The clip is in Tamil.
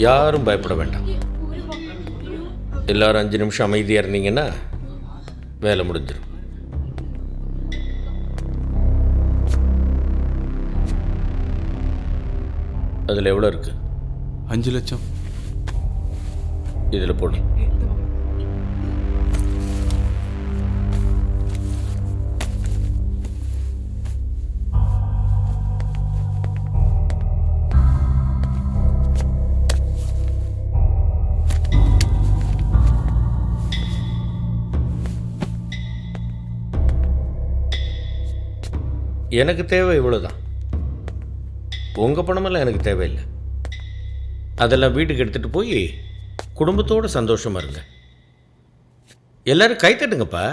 யாரும் பயப்பட வேண்டாம். எல்லாரும் 5 நிமிஷம் அமைதியாக இருந்தீங்கன்னா வேலை முடிஞ்சிடும். அதில் எவ்வளோ இருக்கு? 5 லட்சம். இதில் போடு. எனக்கு தேவை இவ்வளோதான். உங்கள் பணமெல்லாம் எனக்கு தேவையில்லை. அதெல்லாம் வீட்டுக்கு எடுத்துகிட்டு போய் குடும்பத்தோடு சந்தோஷமாக இருங்க. எல்லோரும் கை தட்டுங்கப்பா.